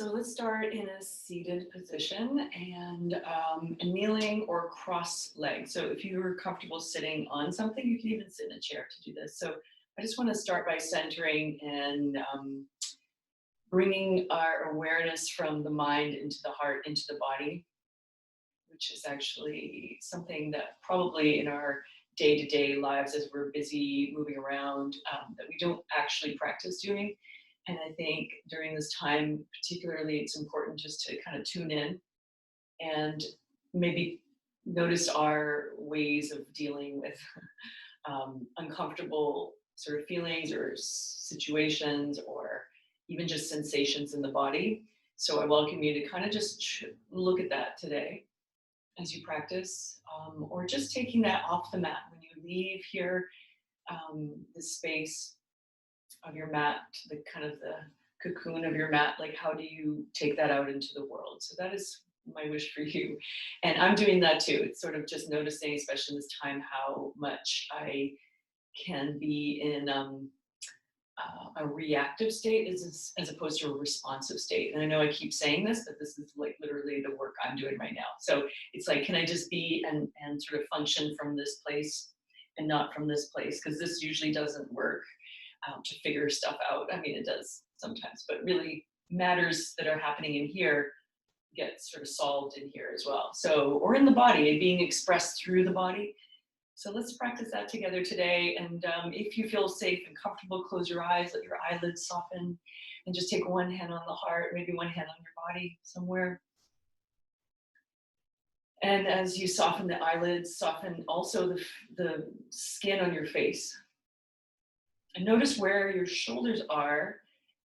So let's start in a seated position and kneeling or cross-legged. So if you're comfortable sitting on something, you can even sit in a chair to do this. So I just want to start by centering and bringing our awareness from the mind into the heart, into the body, which is actually something that probably in our day-to-day lives as we're busy moving around that we don't actually practice doing. And I think during this time particularly it's important just to kind of tune in and maybe notice our ways of dealing with uncomfortable sort of feelings or situations or even just sensations in the body. So I welcome you to kind of just look at that today as you practice, or just taking that off the mat when you leave here, the space of your mat, the kind of the cocoon of your mat. Like, how do you take that out into the world? So that is my wish for you, and I'm doing that too. It's sort of just noticing, especially in this time, how much I can be in a reactive state as opposed to a responsive state. And I know I keep saying this, but this is like literally the work I'm doing right now. So it's like, can I just be and sort of function from this place and not from this place? Because this usually doesn't work to figure stuff out. I mean, it does sometimes, but really matters that are happening in here get sort of solved in here as well. So, or in the body, being expressed through the body. So let's practice that together today. And if you feel safe and comfortable, close your eyes, let your eyelids soften, and just take one hand on the heart, maybe one hand on your body somewhere. And as you soften the eyelids, soften also the skin on your face. And notice where your shoulders are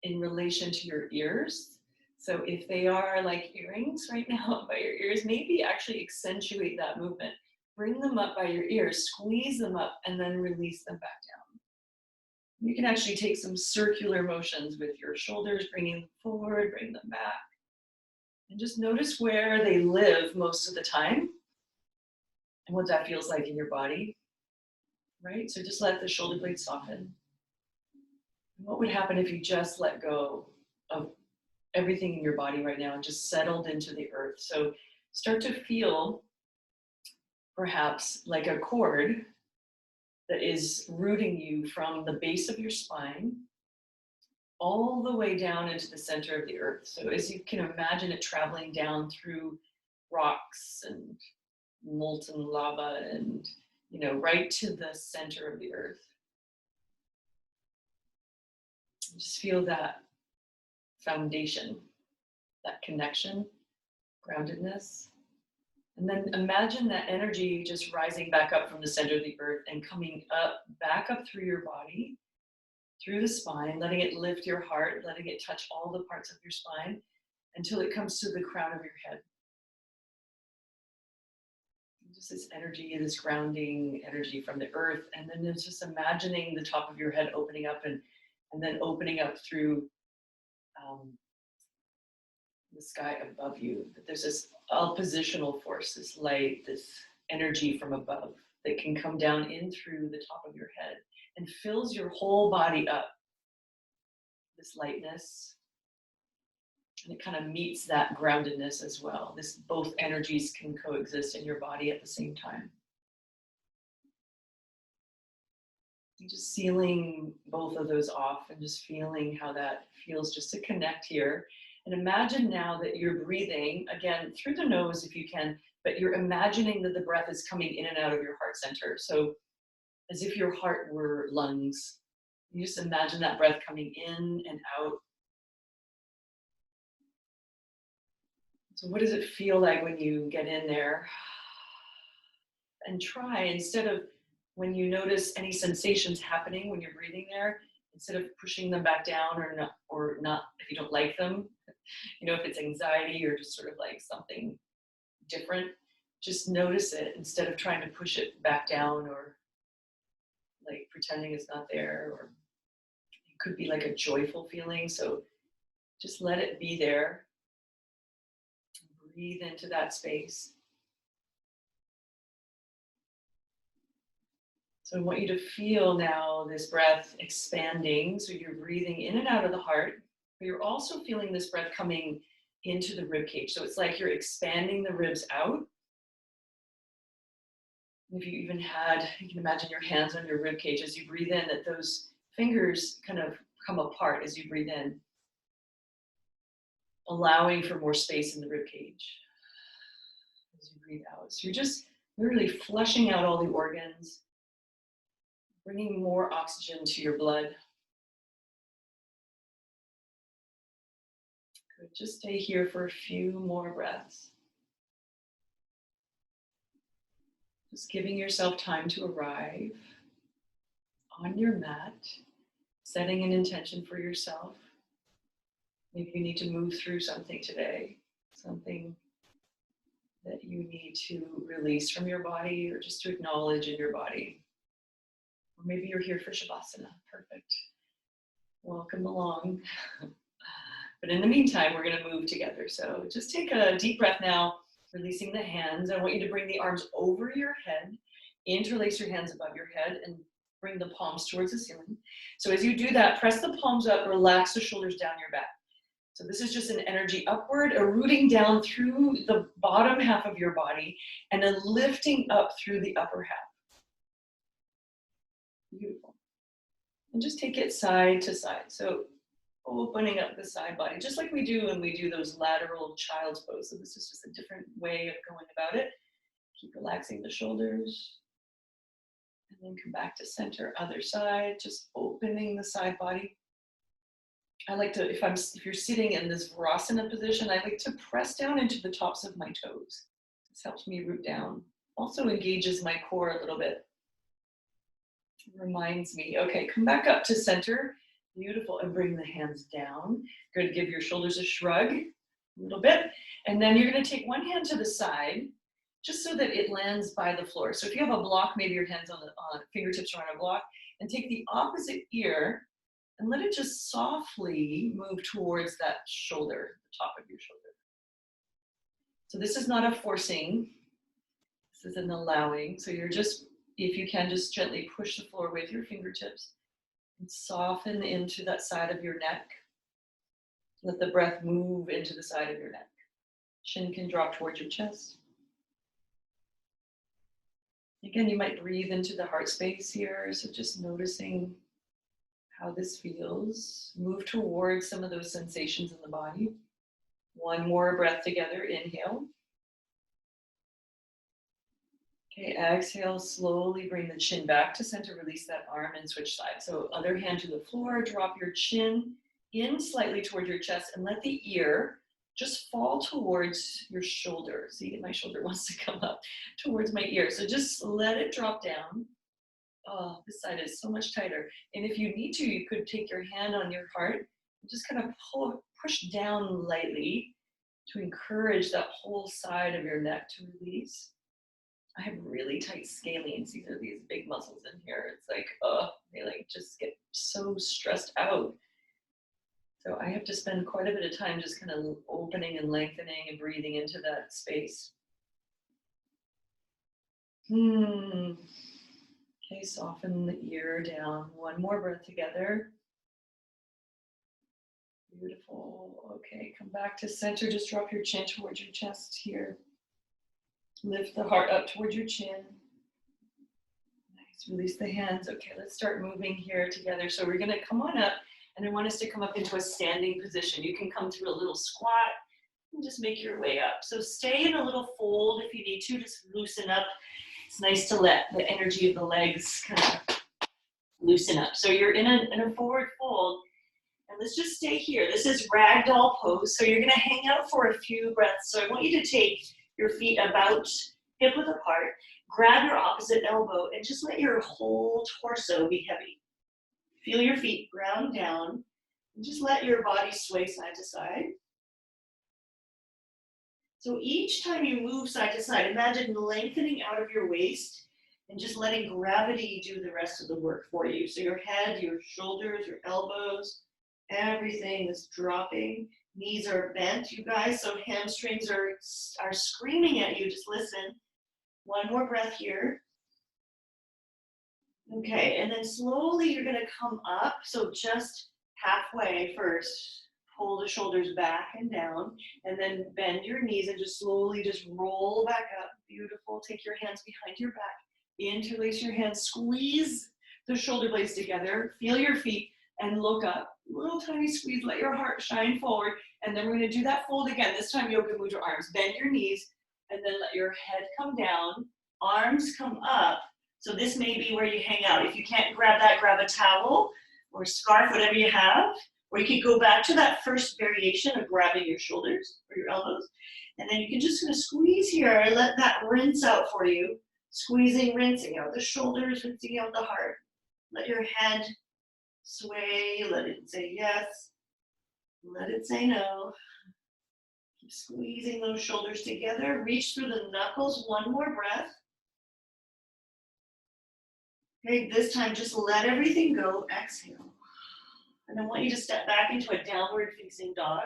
in relation to your ears. So if they are like earrings right now by your ears, maybe actually accentuate that movement. Bring them up by your ears, squeeze them up, and then release them back down. You can actually take some circular motions with your shoulders, bringing them forward, bring them back. And just notice where they live most of the time and what that feels like in your body, right? So just let the shoulder blades soften. What would happen if you just let go of everything in your body right now and just settled into the earth? So start to feel perhaps like a cord that is rooting you from the base of your spine all the way down into the center of the earth. So as you can imagine it traveling down through rocks and molten lava and, you know, right to the center of the earth. Just feel that foundation, that connection, groundedness. And then imagine that energy just rising back up from the center of the earth and coming up, back up through your body, through the spine, letting it lift your heart, letting it touch all the parts of your spine until it comes to the crown of your head. Just this energy, this grounding energy from the earth. And then there's just imagining the top of your head opening up and then opening up through the sky above you. That there's this oppositional force, this light, this energy from above that can come down in through the top of your head and fills your whole body up. This lightness, and it kind of meets that groundedness as well. This both energies can coexist in your body at the same time. And just sealing both of those off and just feeling how that feels just to connect here. And imagine now that you're breathing, again, through the nose if you can, but you're imagining that the breath is coming in and out of your heart center. So as if your heart were lungs. You just imagine that breath coming in and out. So what does it feel like when you get in there? And try, instead of when you notice any sensations happening when you're breathing there, instead of pushing them back down or not, if you don't like them, you know, if it's anxiety or just sort of like something different, just notice it instead of trying to push it back down or like pretending it's not there. Or it could be like a joyful feeling. So just let it be there. Breathe into that space. So I want you to feel now this breath expanding. So you're breathing in and out of the heart. But you're also feeling this breath coming into the rib cage. So it's like you're expanding the ribs out. If you even had, you can imagine your hands on your rib cage as you breathe in, that those fingers kind of come apart as you breathe in, allowing for more space in the rib cage as you breathe out. So you're just literally flushing out all the organs, bringing more oxygen to your blood. Good. Just stay here for a few more breaths. Just giving yourself time to arrive on your mat, setting an intention for yourself. Maybe you need to move through something today, something that you need to release from your body or just to acknowledge in your body. Or maybe you're here for Shavasana. Perfect. Welcome along. But in the meantime, we're going to move together. So just take a deep breath now, releasing the hands. I want you to bring the arms over your head, interlace your hands above your head, and bring the palms towards the ceiling. So as you do that, press the palms up, relax the shoulders down your back. So this is just an energy upward, a rooting down through the bottom half of your body, and a lifting up through the upper half. Beautiful. And just take it side to side. So opening up the side body, just like we do when we do those lateral child's pose. So this is just a different way of going about it. Keep relaxing the shoulders. And then come back to center, other side, just opening the side body. I like to, if you're sitting in this Virasana position, I like to press down into the tops of my toes. This helps me root down. Also engages my core a little bit. Reminds me, okay, come back up to center. Beautiful, and bring the hands down. Good, give your shoulders a shrug a little bit. And then you're gonna take one hand to the side, just so that it lands by the floor. So if you have a block, maybe your hands on fingertips are on a block, and take the opposite ear and let it just softly move towards that shoulder, the top of your shoulder. So this is not a forcing, this is an allowing. So you're just, if you can, just gently push the floor with your fingertips and soften into that side of your neck. Let the breath move into the side of your neck. Chin can drop towards your chest. Again, you might breathe into the heart space here, so just noticing how this feels. Move towards some of those sensations in the body. One more breath together, inhale. Okay, exhale, slowly bring the chin back to center, release that arm and switch sides. So other hand to the floor, drop your chin in slightly toward your chest and let the ear just fall towards your shoulder. See, my shoulder wants to come up towards my ear. So just let it drop down. Oh, this side is so much tighter. And if you need to, you could take your hand on your heart and just kind of push down lightly to encourage that whole side of your neck to release. I have really tight scalenes. These are these big muscles in here. It's like, they like just get so stressed out. So I have to spend quite a bit of time just kind of opening and lengthening and breathing into that space. Okay, soften the ear down. One more breath together. Beautiful. Okay, come back to center. Just drop your chin towards your chest here. Lift the heart up towards your chin. Nice. Release the hands. Okay, let's start moving here together. So we're going to come on up, and I want us to come up into a standing position. You can come through a little squat and just make your way up. So stay in a little fold if you need to. Just loosen up. It's nice to let the energy of the legs kind of loosen up. So you're in a forward fold, and let's just stay here. This is ragdoll pose. So you're going to hang out for a few breaths. So I want you to take your feet about hip width apart, grab your opposite elbow, and just let your whole torso be heavy. Feel your feet ground down, and just let your body sway side to side. So each time you move side to side, imagine lengthening out of your waist and just letting gravity do the rest of the work for you. So your head, your shoulders, your elbows, everything is dropping. Knees are bent, you guys, so hamstrings are screaming at you. Just listen. One more breath here. Okay, and then slowly you're going to come up. So just halfway first. Pull the shoulders back and down, and then bend your knees and just slowly just roll back up. Beautiful. Take your hands behind your back. Interlace your hands. Squeeze the shoulder blades together. Feel your feet and look up. Little tiny squeeze. Let your heart shine forward. And then we're going to do that fold again. This time, Yoga Mudra arms. Bend your knees, and then let your head come down. Arms come up. So this may be where you hang out. If you can't grab that, grab a towel or a scarf, whatever you have. Or you could go back to that first variation of grabbing your shoulders or your elbows. And then you can just kind of squeeze here and let that rinse out for you. Squeezing, rinsing out the shoulders, rinsing out the heart. Let your head sway. Let it say yes. Let it say no. Keep squeezing those shoulders together. Reach through the knuckles. One more breath. Okay, this time just let everything go. Exhale. And I want you to step back into a downward facing dog.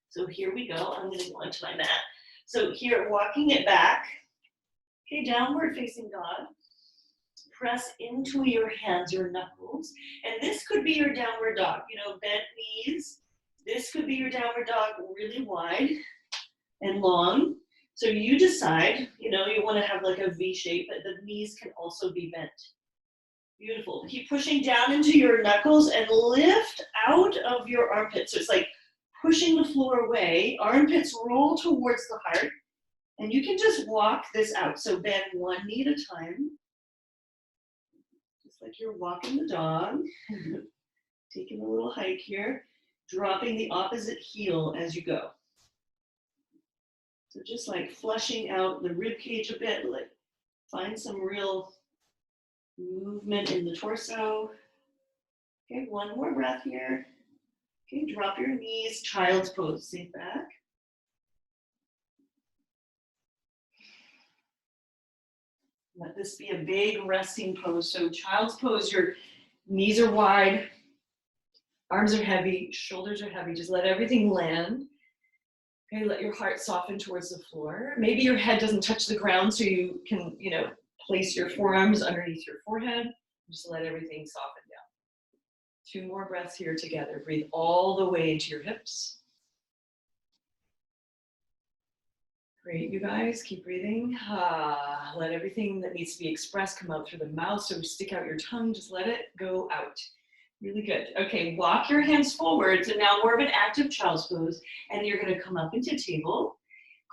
So here we go. I'm going to go onto my mat. So here, walking it back. Okay, downward facing dog. Press into your hands, your knuckles. And this could be your downward dog. You know, bent knees. This could be your downward dog, really wide and long. So you decide, you know, you want to have like a V shape, but the knees can also be bent. Beautiful. Keep pushing down into your knuckles and lift out of your armpits. So it's like pushing the floor away. Armpits roll towards the heart. And you can just walk this out. So bend one knee at a time. Just like you're walking the dog. Taking a little hike here. Dropping the opposite heel as you go. So just like flushing out the rib cage a bit. Like find some real movement in the torso. Okay, one more breath here. Okay, drop your knees, child's pose, sink back. Let this be a big resting pose. So child's pose, your knees are wide, arms are heavy, shoulders are heavy. Just let everything land. Okay, let your heart soften towards the floor. Maybe your head doesn't touch the ground, so you can, you know, place your forearms underneath your forehead. Just let everything soften down. 2 more breaths here together. Breathe all the way into your hips. Great, you guys. Keep breathing. Let everything that needs to be expressed come out through the mouth. So stick out your tongue. Just let it go out. Really good. Okay, walk your hands forward. So now more of an active child's pose. And you're going to come up into table.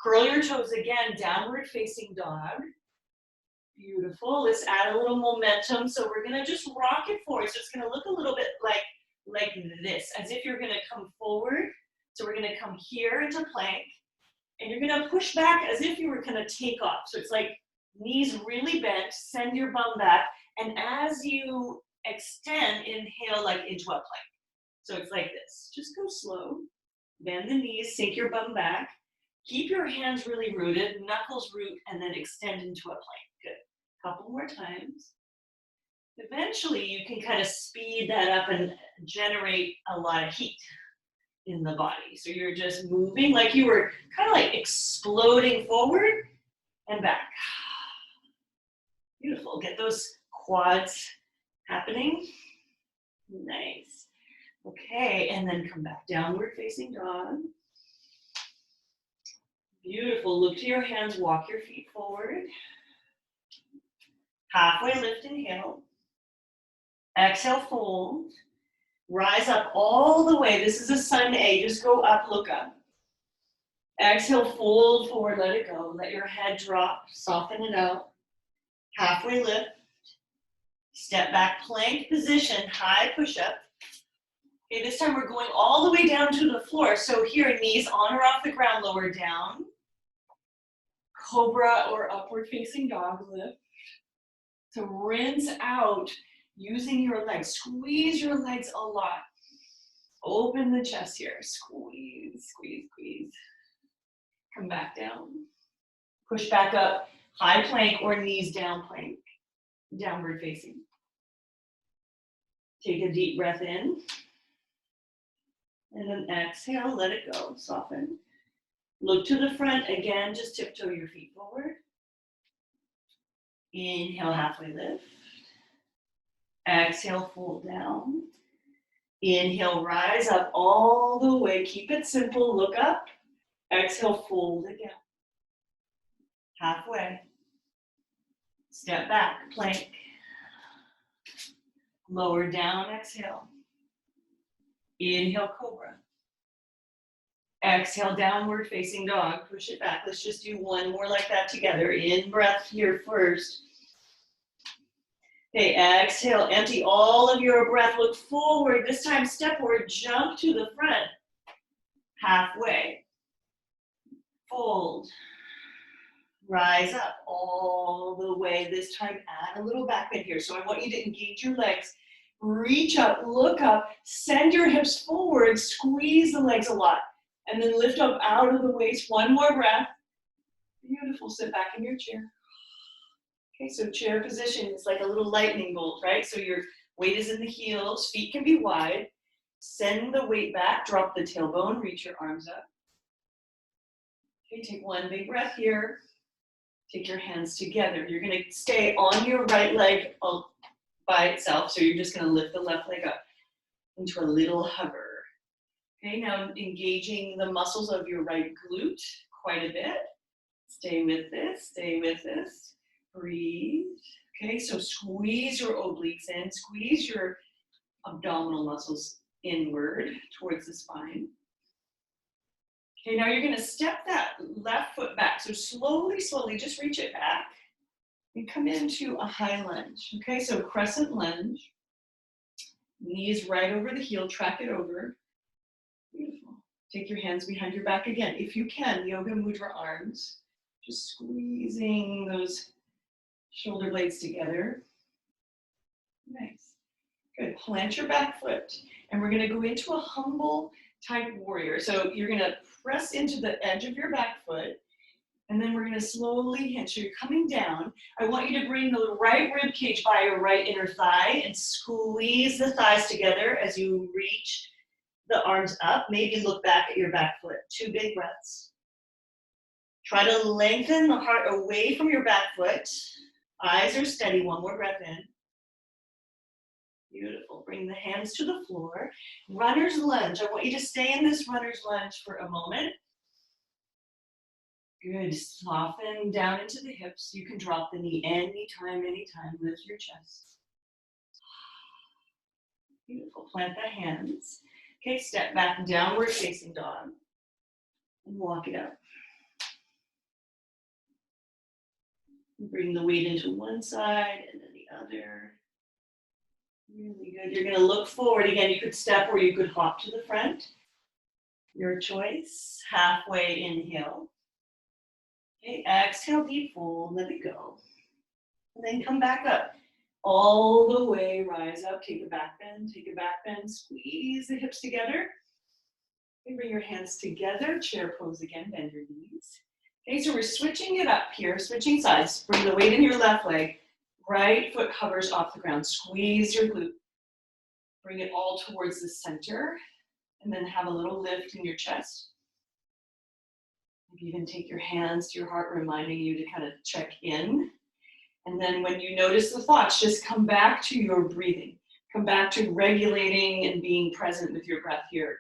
Curl your toes again, downward facing dog. Beautiful. Let's add a little momentum. So we're going to just rock it forward. So it's going to look a little bit like this, as if you're going to come forward. So we're going to come here into plank. And you're going to push back as if you were going to take off. So it's like knees really bent. Send your bum back. And as you extend, inhale like into a plank. So it's like this. Just go slow. Bend the knees. Sink your bum back. Keep your hands really rooted. Knuckles root. And then extend into a plank. Good. Couple more times. Eventually, you can kind of speed that up and generate a lot of heat in the body. So you're just moving like you were kind of like exploding forward and back. Beautiful. Get those quads happening. Nice. Okay, and then come back. Downward facing dog. Beautiful. Look to your hands. Walk your feet forward. Halfway lift, inhale. Exhale, fold. Rise up all the way. This is a sun A. Just go up, look up. Exhale, fold forward, let it go. Let your head drop, soften it out. Halfway lift. Step back, plank position, high push-up. Okay, this time we're going all the way down to the floor. So here, knees on or off the ground, lower down. Cobra or upward facing dog lift. So rinse out using your legs. Squeeze your legs a lot. Open the chest here. Squeeze, squeeze, squeeze. Come back down. Push back up. High plank or knees down plank. Downward facing. Take a deep breath in. And then exhale, let it go. Soften. Look to the front. Again, just tiptoe your feet forward. Inhale, halfway lift. Exhale, fold down. Inhale, rise up all the way. Keep it simple. Look up. Exhale, fold it down. Halfway. Step back, plank. Lower down, exhale. Inhale, cobra. Exhale, downward facing dog. Push it back. Let's just do one more like that together. In breath here first. Okay, exhale, empty all of your breath. Look forward. This time, step forward, jump to the front. Halfway. Fold. Rise up all the way. This time, add a little back bend here. So I want you to engage your legs. Reach up, look up, send your hips forward, squeeze the legs a lot. And then lift up out of the waist. One more breath. Beautiful. Sit back in your chair. Okay, so chair position is like a little lightning bolt, right? So your weight is in the heels, feet can be wide. Send the weight back, drop the tailbone, reach your arms up. Okay, take one big breath here. Take your hands together. You're gonna stay on your right leg by itself, so you're just gonna lift the left leg up into a little hover. Okay, now engaging the muscles of your right glute quite a bit. Stay with this, stay with this. Breathe. Okay, so squeeze your obliques in, squeeze your abdominal muscles inward towards the spine. Okay, now you're gonna step that left foot back. So slowly, slowly, just reach it back and come into a high lunge. Okay, so crescent lunge. Knees right over the heel, track it over. Beautiful. Take your hands behind your back again. If you can, Yoga Mudra arms. Just squeezing those shoulder blades together. Nice. Good. Plant your back foot. And we're going to go into a humble type warrior. So you're going to press into the edge of your back foot. And then we're going to slowly hinge. So you're coming down. I want you to bring the right rib cage by your right inner thigh and squeeze the thighs together as you reach the arms up. Maybe look back at your back foot. 2 big breaths. Try to lengthen the heart away from your back foot. Eyes are steady. One more breath in. Beautiful. Bring the hands to the floor. Runner's lunge. I want you to stay in this runner's lunge for a moment. Good. Soften down into the hips. You can drop the knee anytime, anytime. Lift your chest. Beautiful. Plant the hands. Okay, step back, downward facing dog. And walk it up. Bring the weight into one side and then the other. Really good. You're going to look forward. Again, you could step or you could hop to the front. Your choice. Halfway inhale. Okay, exhale, deep fold, let it go. And then come back up. All the way, rise up, take a back bend, squeeze the hips together. Okay, bring your hands together, chair pose again, bend your knees. Okay, so we're switching it up here, switching sides. Bring the weight in your left leg. Right foot hovers off the ground. Squeeze your glute. Bring it all towards the center. And then have a little lift in your chest. Maybe even take your hands to your heart, reminding you to kind of check in. And then when you notice the thoughts, just come back to your breathing. Come back to regulating and being present with your breath here.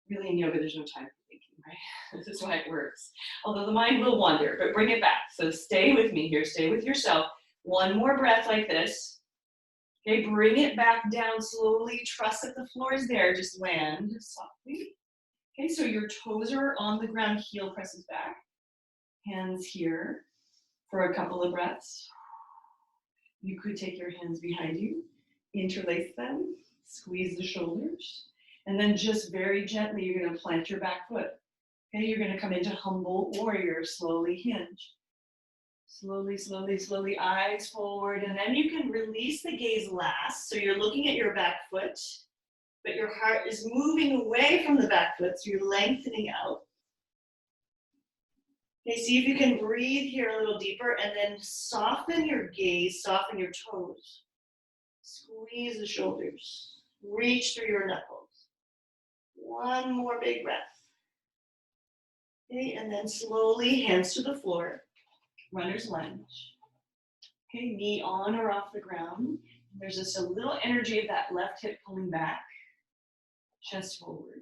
Really in yoga, there's no time for thinking, right? This is why it works. Although the mind will wander, but bring it back. So stay with me here, stay with yourself. One more breath like this. Okay, bring it back down slowly. Trust that the floor is there. Just land softly. Okay, so your toes are on the ground, heel presses back. Hands here for a couple of breaths. You could take your hands behind you, interlace them, squeeze the shoulders, and then just very gently, you're going to plant your back foot. Okay, you're going to come into humble warrior, slowly hinge. Slowly, slowly, slowly, eyes forward, and then you can release the gaze last. So you're looking at your back foot, but your heart is moving away from the back foot, so you're lengthening out. Okay, see if you can breathe here a little deeper, and then soften your gaze, soften your toes. Squeeze the shoulders. Reach through your knuckles. One more big breath. Okay, and then slowly, hands to the floor. Runner's lunge. Okay, knee on or off the ground. There's just a little energy of that left hip pulling back. chest forward.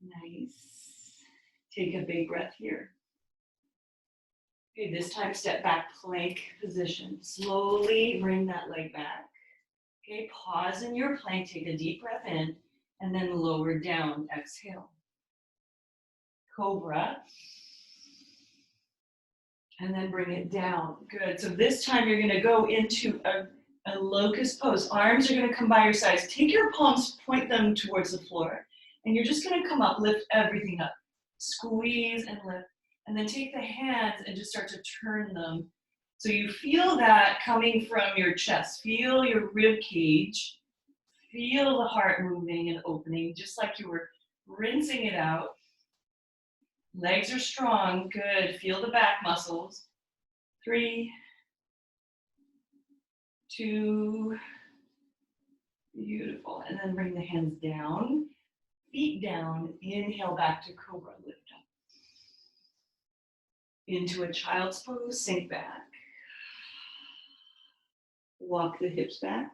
Nice. Take a big breath here. Okay, this time step back, plank position. Slowly bring that leg back. Okay, pause in your plank, take a deep breath in, and then lower down, exhale. Cobra. And then bring it down. Good. So this time you're gonna go into a locust pose. Arms are gonna come by your sides. Take your palms, point them towards the floor. And you're just gonna come up, lift everything up. Squeeze and lift. And then take the hands and just start to turn them. So you feel that coming from your chest. Feel your rib cage. Feel the heart moving and opening, just like you were rinsing it out. Legs are strong, good. Feel the back muscles. 3, 2, beautiful. And then bring the hands down, feet down. Inhale back to cobra, lift up. Into a child's pose, sink back. Walk the hips back.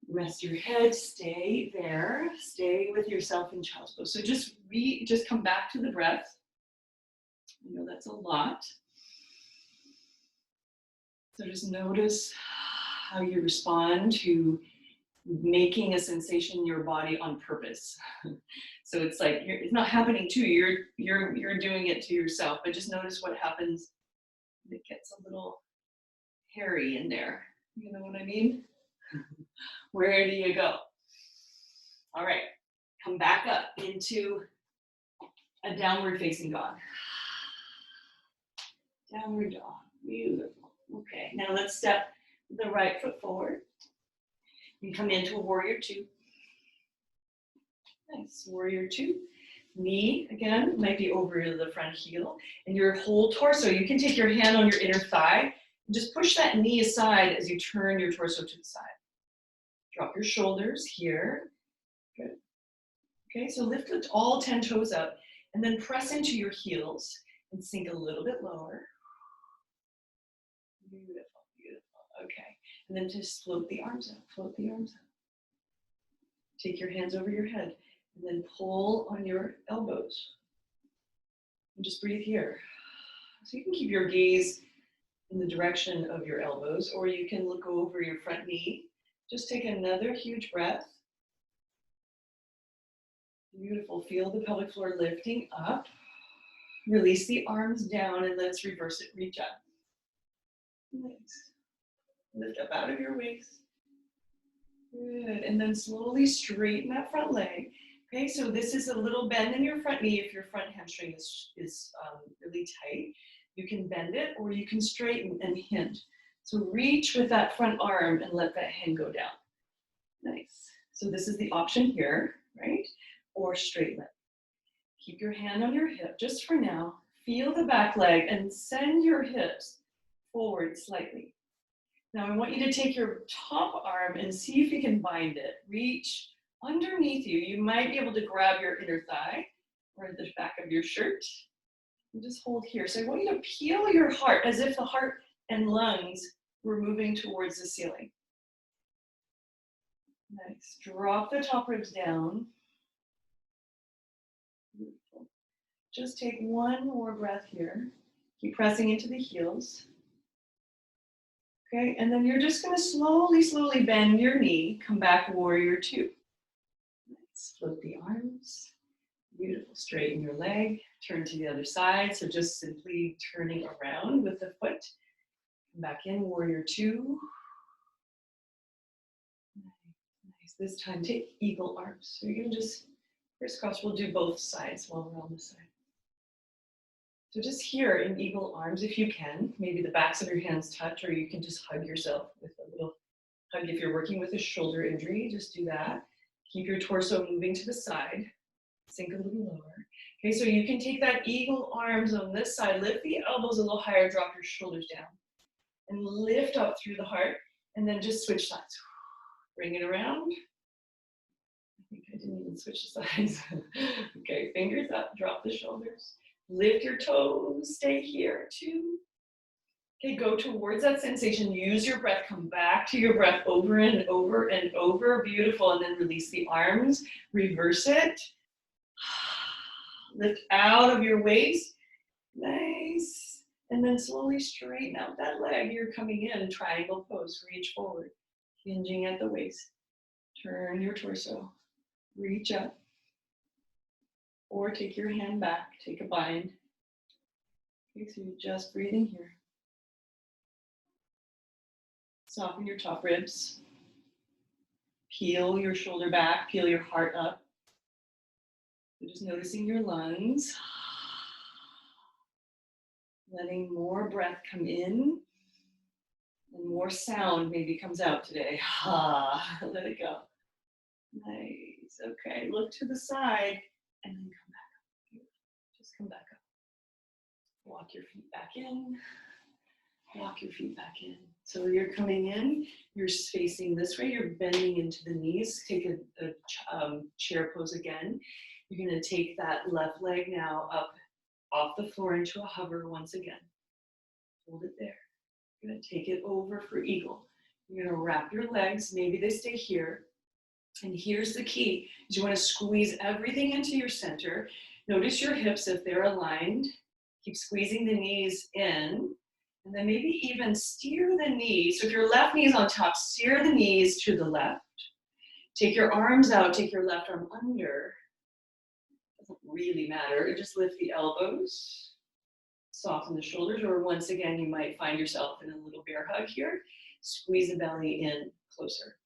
Rest your head, stay there. Stay with yourself in child's pose. So just come back to the breath. I know that's a lot. So just notice how you respond to making a sensation in your body on purpose. So it's like it's not happening to you. You're doing it to yourself. But just notice what happens. It gets a little hairy in there. You know what I mean? Where do you go? All right, come back up into a downward facing dog. Downward dog, beautiful. Okay, now let's step the right foot forward. You come into a warrior 2. Nice, warrior 2. Knee, again, might be over the front heel. And your whole torso, you can take your hand on your inner thigh and just push that knee aside as you turn your torso to the side. Drop your shoulders here. Good. Okay, so lift all 10 toes up and then press into your heels and sink a little bit lower. Beautiful, beautiful. Okay, and then just float the arms out, float the arms out. Take your hands over your head and then pull on your elbows. And just breathe here. So you can keep your gaze in the direction of your elbows, or you can look over your front knee. Just take another huge breath. Beautiful. Feel the pelvic floor lifting up. Release the arms down and let's reverse it. Reach up. Nice. Lift up out of your waist. Good. And then slowly straighten that front leg. Okay, so this is a little bend in your front knee if your front hamstring is really tight. You can bend it or you can straighten and hinge. So reach with that front arm and let that hand go down. Nice. So this is the option here, right? Or straight leg. Keep your hand on your hip just for now. Feel the back leg and send your hips forward slightly. Now I want you to take your top arm and see if you can bind it. Reach underneath you. You might be able to grab your inner thigh or the back of your shirt. And just hold here. So I want you to peel your heart as if the heart and lungs were moving towards the ceiling. Nice. Drop the top ribs down. Beautiful. Just take one more breath here. Keep pressing into the heels. Okay, and then you're just going to slowly bend your knee. Come back, warrior 2. Nice. Float the arms. Beautiful. Straighten your leg. Turn to the other side. So just simply turning around with the foot. Come back in, warrior 2. Nice. This time, take eagle arms. So you can just crisscross. We'll do both sides while we're on this side. So just here in eagle arms, if you can, maybe the backs of your hands touch, or you can just hug yourself with a little hug. If you're working with a shoulder injury, just do that. Keep your torso moving to the side. Sink a little lower. Okay, so you can take that eagle arms on this side, lift the elbows a little higher, drop your shoulders down, and lift up through the heart, and then just switch sides. Bring it around. I think I didn't even switch the sides. Okay, fingers up, drop the shoulders. Lift your toes, stay here, 2. Okay, go towards that sensation. Use your breath. Come back to your breath over and over and over. Beautiful. And then release the arms. Reverse it. Lift out of your waist. Nice. And then slowly straighten out that leg. You're coming in triangle pose. Reach forward. Hinging at the waist. Turn your torso. Reach up. Or take your hand back. Take a bind. Okay, so you're just breathing here. Soften your top ribs. Peel your shoulder back. Peel your heart up. You're just noticing your lungs. Letting more breath come in. And more sound maybe comes out today. Let it go. Nice. Okay, look to the side and then come back up. Just come back up. Walk your feet back in. Walk your feet back in. So you're coming in, you're facing this way, you're bending into the knees. Take a chair pose again. You're going to take that left leg now up off the floor into a hover once again. Hold it there. You're going to take it over for eagle. You're going to wrap your legs, maybe they stay here. And here's the key, is you want to squeeze everything into your center. Notice your hips if they're aligned. Keep squeezing the knees in. And then maybe even steer the knees. So if your left knee is on top, steer the knees to the left. Take your arms out, take your left arm under. Doesn't really matter, just lift the elbows. Soften the shoulders, or once again, you might find yourself in a little bear hug here. Squeeze the belly in closer.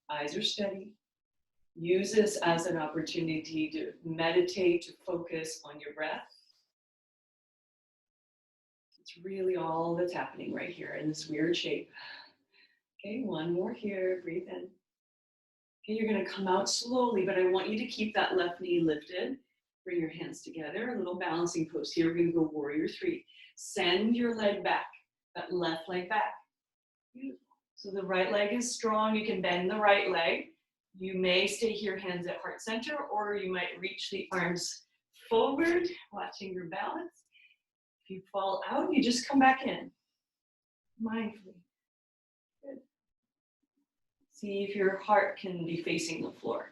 Eyes are steady. Use this as an opportunity to meditate, to focus on your breath. It's really all that's happening right here in this weird shape. Okay, one more here, breathe in. Okay, you're gonna come out slowly, but I want you to keep that left knee lifted. Bring your hands together, a little balancing pose here. We're gonna go warrior three. Send your leg back, that left leg back. Beautiful. So the right leg is strong, you can bend the right leg. You may stay here, hands at heart center, or you might reach the arms forward, watching your balance. If you fall out, you just come back in, mindfully. Good. See if your heart can be facing the floor.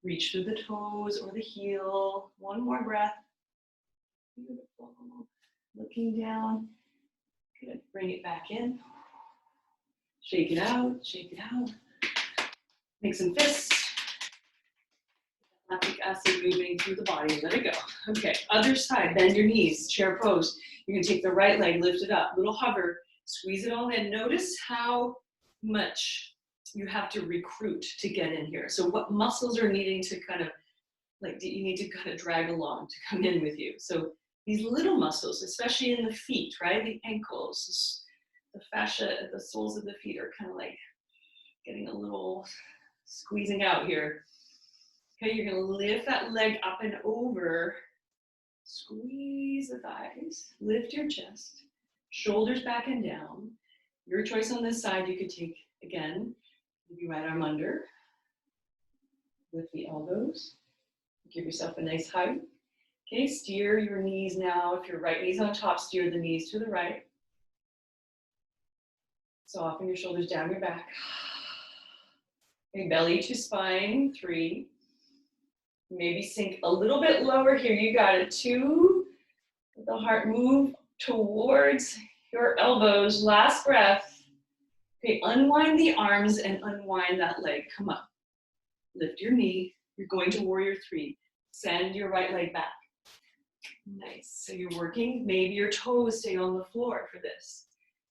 Reach through the toes or the heel. One more breath. Beautiful. Looking down. Good. Bring it back in. Shake it out. Shake it out. Make some fists. Lactic acid moving through the body. Let it go. Okay, other side. Bend your knees. Chair pose. You're going to take the right leg, lift it up. Little hover. Squeeze it all in. Notice how much you have to recruit to get in here. So what muscles are needing to kind of, like, you need to kind of drag along to come in with you. So these little muscles, especially in the feet, right? The ankles, the fascia, the soles of the feet are kind of like getting a little squeezing out here. Okay, you're gonna lift that leg up and over. Squeeze the thighs, lift your chest, shoulders back and down. Your choice on this side, you could take, again, maybe right arm under. Lift the elbows. Give yourself a nice hug. Okay, steer your knees now. If your right knee's on top, steer the knees to the right. Soften your shoulders down your back. Okay, belly to spine, 3. Maybe sink a little bit lower here. You got it. 2. Let the heart move towards your elbows. Last breath. Okay, unwind the arms and unwind that leg. Come up. Lift your knee. You're going to warrior 3. Send your right leg back. Nice. So you're working. Maybe your toes stay on the floor for this.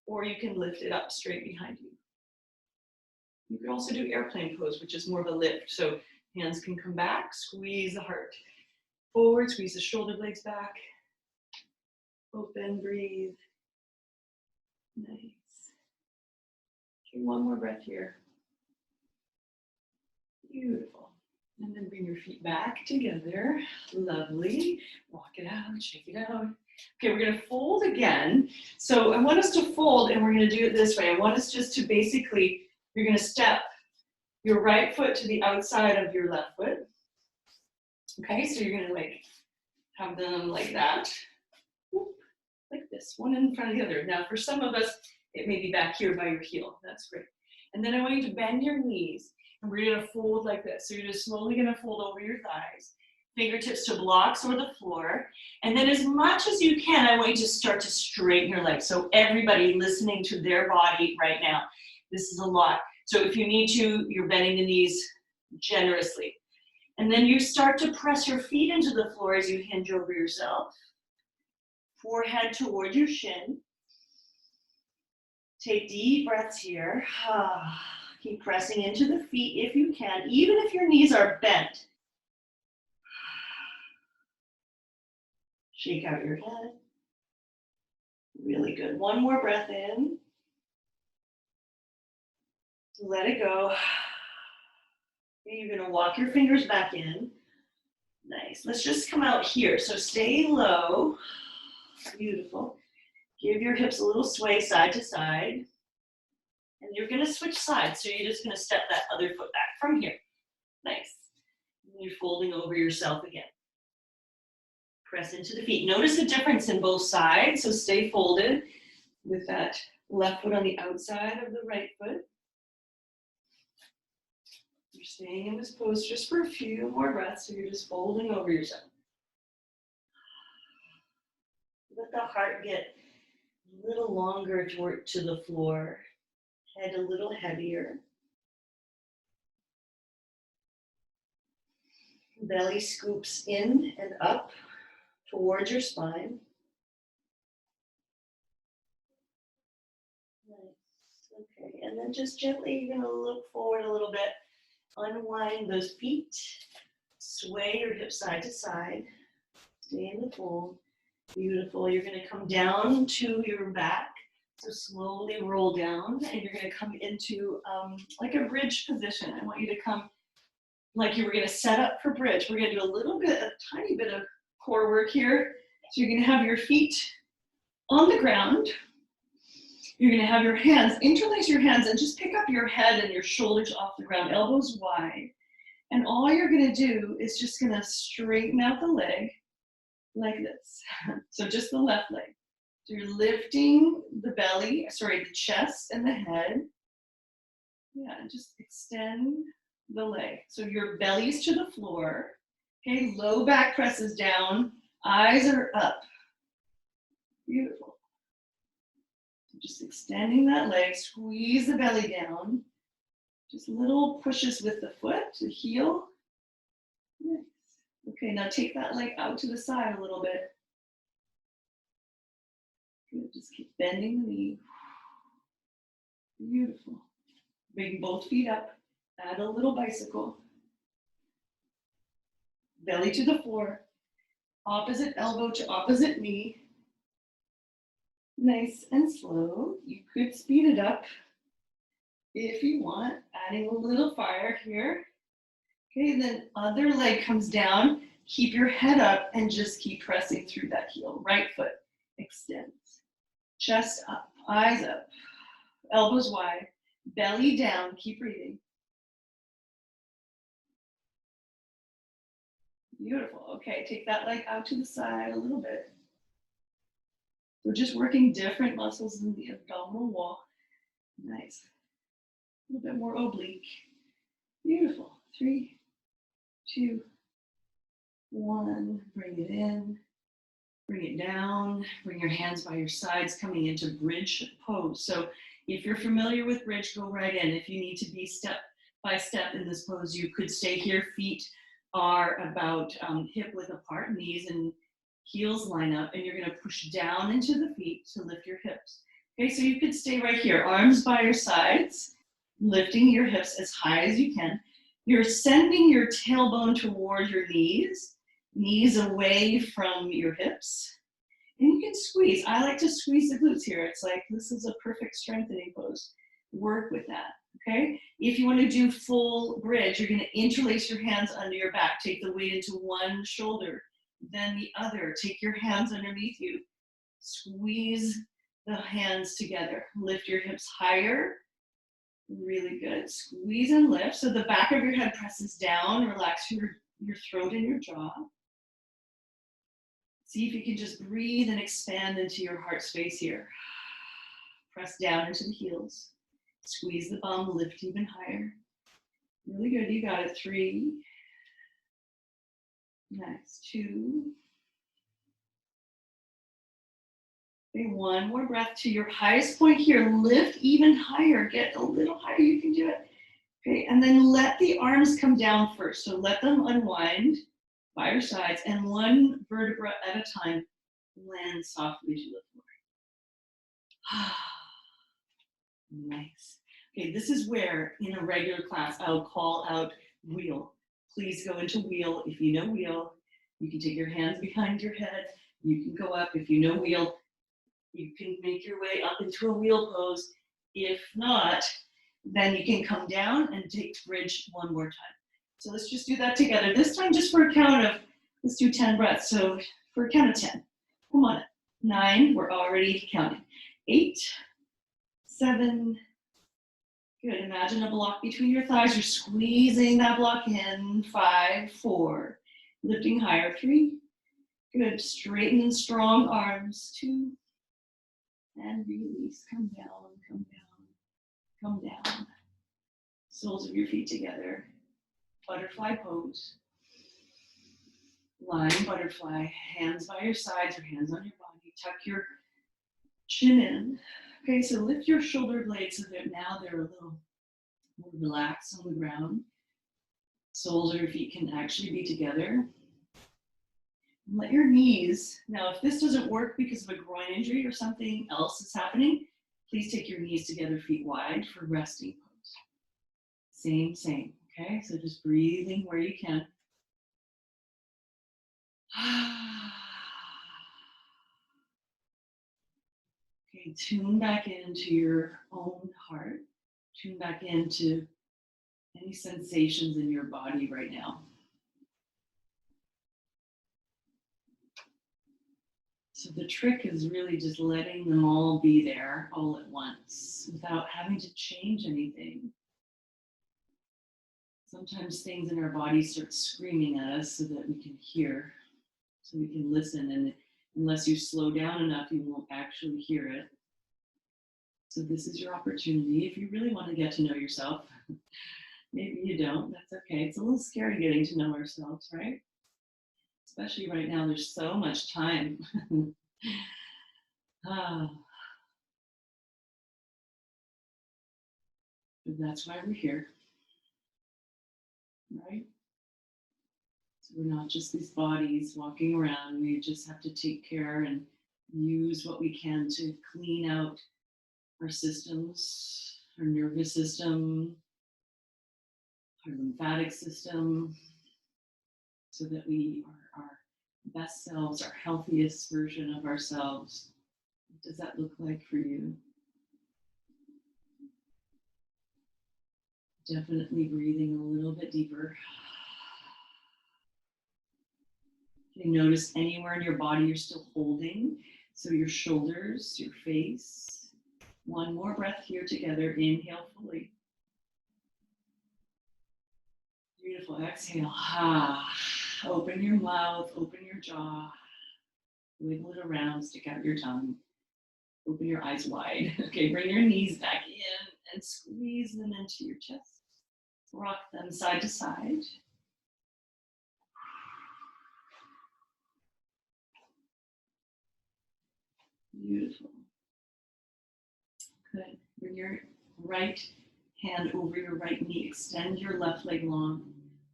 Or you can lift it up straight behind you. You can also do airplane pose, which is more of a lift. So hands can come back, squeeze the heart forward, squeeze the shoulder blades back. Open, breathe. Nice. Okay, one more breath here. Beautiful. And then bring your feet back together. Lovely. Walk it out, shake it out. Okay, we're gonna fold again. So I want us to fold, and we're gonna do it this way. I want us just to basically, you're gonna step your right foot to the outside of your left foot. Okay, so you're gonna like have them like that. like this, one in front of the other. Now for some of us, it may be back here by your heel. That's great. And then I want you to bend your knees, and we're gonna fold like this. So you're just slowly gonna fold over your thighs, fingertips to blocks or the floor. And then as much as you can, I want you to start to straighten your legs. So everybody listening to their body right now, this is a lot. So if you need to, you're bending the knees generously. And then you start to press your feet into the floor as you hinge over yourself. Forehead toward your shin. Take deep breaths here. Keep pressing into the feet if you can, even if your knees are bent. Shake out your head. Really good. One more breath in. Let it go. You're going to walk your fingers back in. Nice. Let's just come out here. So stay low. Beautiful. Give your hips a little sway side to side. And you're going to switch sides. So you're just going to step that other foot back from here. Nice. And you're folding over yourself again. Press into the feet. Notice the difference in both sides. So stay folded with that left foot on the outside of the right foot. You're staying in this pose just for a few more breaths. So you're just folding over yourself. Let the heart get a little longer to the floor. Head a little heavier. Belly scoops in and up towards your spine. Nice. Okay, and then just gently, you're going to look forward a little bit. Unwind those feet. Sway your hips side to side. Stay in the fold. Beautiful. You're going to come down to your back. So slowly roll down, and you're going to come into like a bridge position. I want you to come like you were going to set up for bridge. We're going to do a tiny bit of core work here. So you're going to have your feet on the ground. You're going to have your hands, interlace your hands, and just pick up your head and your shoulders off the ground, elbows wide. And all you're going to do is just going to straighten out the leg like this. So just the left leg. So you're lifting the belly, the chest and the head. Yeah, and just extend the leg. So your belly's to the floor. Okay, low back presses down, eyes are up. Beautiful. Just extending that leg, squeeze the belly down. Just little pushes with the foot, the heel. Nice. Okay, now take that leg out to the side a little bit. Good. Just keep bending the knee. Beautiful. Bring both feet up. Add a little bicycle. Belly to the floor. Opposite elbow to opposite knee. Nice and slow. You could speed it up if you want, adding a little fire here. Okay, then other leg comes down. Keep your head up and just keep pressing through that heel. Right foot extends. Chest up, eyes up, elbows wide, belly down. Keep breathing. Beautiful. Okay, take that leg out to the side a little bit. We're just working different muscles in the abdominal wall. Nice. A little bit more oblique. Beautiful. 3, 2, 1. Bring it in. Bring it down. Bring your hands by your sides, coming into bridge pose. So if you're familiar with bridge, go right in. If you need to be step by step in this pose, you could stay here. Feet are about hip width apart, knees and heels line up, and you're going to push down into the feet to lift your hips. Okay, so you could stay right here, arms by your sides, lifting your hips as high as you can. You're sending your tailbone toward your knees, knees away from your hips. And you can squeeze. I like to squeeze the glutes here. It's like this is a perfect strengthening pose. Work with that, okay? If you want to do full bridge, you're going to interlace your hands under your back. Take the weight into one shoulder, then the other. Take your hands underneath you. Squeeze the hands together. Lift your hips higher. Really good. Squeeze and lift. So the back of your head presses down. Relax your throat and your jaw. See if you can just breathe and expand into your heart space here. Press down into the heels. Squeeze the bum, lift even higher. Really good, you got it. 3. Nice, 2. Okay, 1 more breath to your highest point here. Lift even higher, get a little higher, you can do it. Okay, and then let the arms come down first. So let them unwind by your sides, and 1 vertebra at a time, land softly to the floor. Nice. Okay, this is where in a regular class I'll call out wheel. Please go into wheel. If you know wheel, you can take your hands behind your head. You can go up. If you know wheel, you can make your way up into a wheel pose. If not, then you can come down and take bridge 1 more time. So let's just do that together. This time just for a count of, let's do 10 breaths. So for a count of 10. Come on. 9, we're already counting. 8, 7, good. Imagine a block between your thighs. You're squeezing that block in. 5, 4, lifting higher. 3, good. Straighten and strong arms. 2, and release. Come down, come down, come down. Soles of your feet together. Butterfly pose. Lying butterfly. Hands by your sides or hands on your body. Tuck your chin in. Okay, so lift your shoulder blades so that now they're a little more relaxed on the ground. Soles of your feet can actually be together. Let your knees, now if this doesn't work because of a groin injury or something else is happening, please take your knees together, feet wide for resting pose. Same, okay? So just breathing where you can. Okay, tune back into your own heart. Tune back into any sensations in your body right now. So the trick is really just letting them all be there all at once without having to change anything. Sometimes things in our body start screaming at us so that we can hear, so we can listen, and unless you slow down enough, you won't actually hear it. So this is your opportunity. If you really want to get to know yourself, maybe you don't, that's okay. It's a little scary getting to know ourselves, right? Especially right now, there's so much time. But that's why we're here, right? So we're not just these bodies walking around. We just have to take care and use what we can to clean out our systems, our nervous system, our lymphatic system, so that we are our best selves, our healthiest version of ourselves. What does that look like for you? Definitely breathing a little bit deeper. Okay, notice anywhere in your body you're still holding. So your shoulders, your face. 1 more breath here together. Inhale fully. Beautiful. Exhale. Open your mouth, open your jaw. Wiggle it around, stick out your tongue. Open your eyes wide. Okay, bring your knees back in and squeeze them into your chest. Rock them side to side. Beautiful. Good. Bring your right hand over your right knee. Extend your left leg long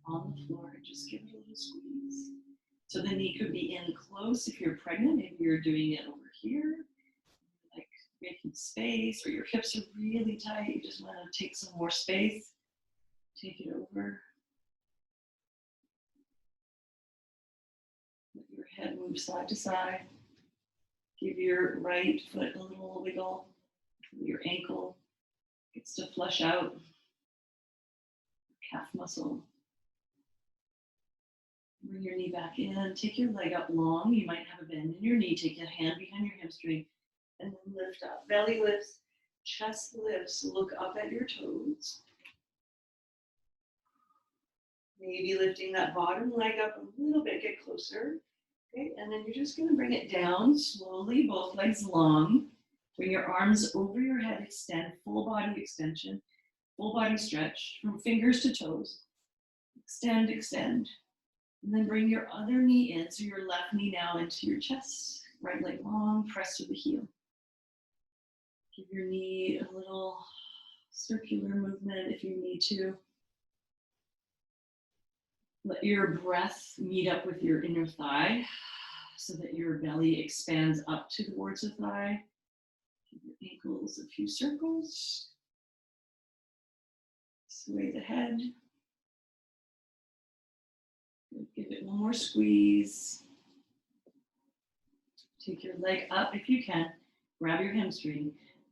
on the floor. Just give it a little squeeze. So the knee could be in close if you're pregnant. Maybe you're doing it over here, like making space, or your hips are really tight. You just want to take some more space. Take it over. Let your head move side to side. Give your right foot a little wiggle. Your ankle gets to flush out. Calf muscle. Bring your knee back in. Take your leg up long. You might have a bend in your knee. Take your hand behind your hamstring and then lift up. Belly lifts, chest lifts. Look up at your toes. Maybe lifting that bottom leg up a little bit. Get closer. Okay, and then you're just gonna bring it down slowly, both legs long. Bring your arms over your head, extend, full body extension, full body stretch from fingers to toes. Extend, extend. And then bring your other knee in, so your left knee now into your chest, right leg long, press to the heel. Give your knee a little circular movement if you need to. Let your breath meet up with your inner thigh so that your belly expands up towards the thigh. Give your ankles a few circles. Sway the head. Give it one more squeeze. Take your leg up if you can. Grab your hamstring.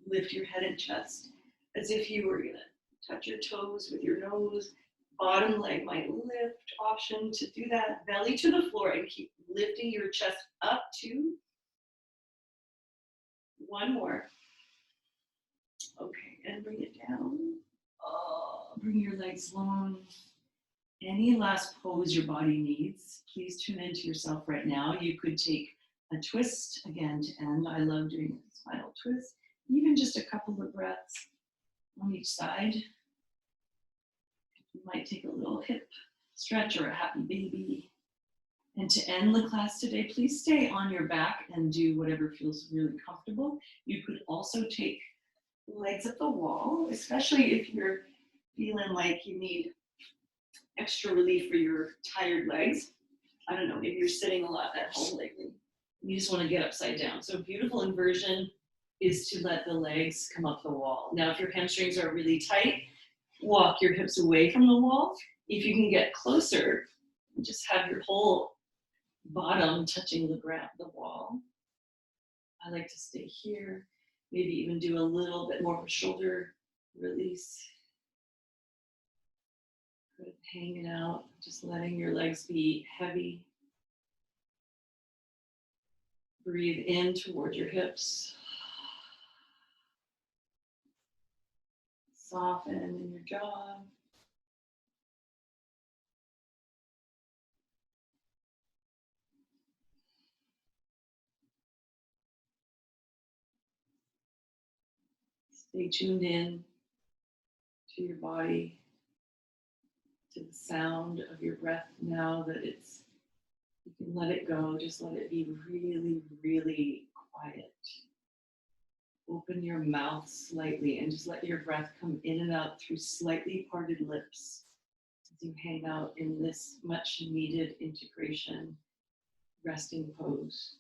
Lift your head and chest as if you were gonna touch your toes with your nose. Bottom leg might lift. Option to do that. Belly to the floor and keep lifting your chest up. 2. One more. Okay, and bring it down. Bring your legs long. Any last pose your body needs, please tune into yourself right now. You could take a twist again to end. I love doing this final twist. Even just a couple of breaths on each side. You might take a little hip stretch or a happy baby. And to end the class today, please stay on your back and do whatever feels really comfortable. You could also take legs up the wall, especially if you're feeling like you need extra relief for your tired legs. I don't know, maybe you're sitting a lot at home lately. You just want to get upside down. So beautiful inversion is to let the legs come up the wall. Now, if your hamstrings are really tight, walk your hips away from the wall. If you can get closer, just have your whole bottom touching the ground, the wall. I like to stay here. Maybe even do a little bit more of a shoulder release. Good, hanging out, just letting your legs be heavy. Breathe in toward your hips. Soften in your jaw. Stay tuned in to your body, to the sound of your breath now that it's, you can let it go, just let it be really, really quiet. Open your mouth slightly and just let your breath come in and out through slightly parted lips as you hang out in this much needed integration, resting pose.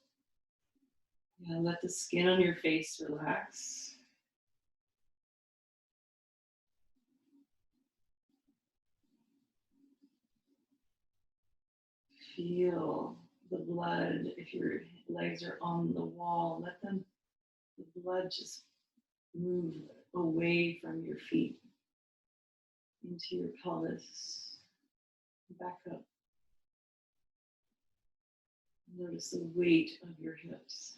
Yeah, let the skin on your face relax. Feel the blood. If your legs are on the wall, let them, the blood just move away from your feet into your pelvis, back up. Notice the weight of your hips.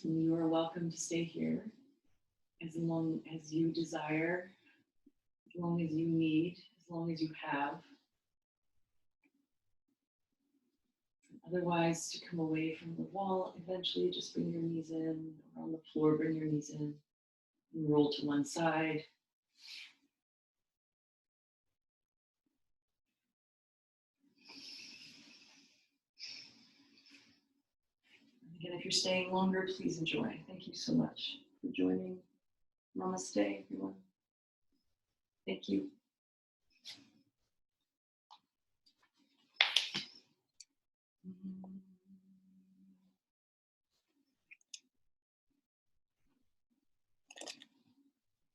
And you are welcome to stay here as long as you desire, as long as you need, as long as you have. Otherwise, to come away from the wall, eventually just bring your knees in, or on the floor, bring your knees in, and roll to one side. Again, if you're staying longer, please enjoy. Thank you so much for joining. Namaste, everyone. Thank you.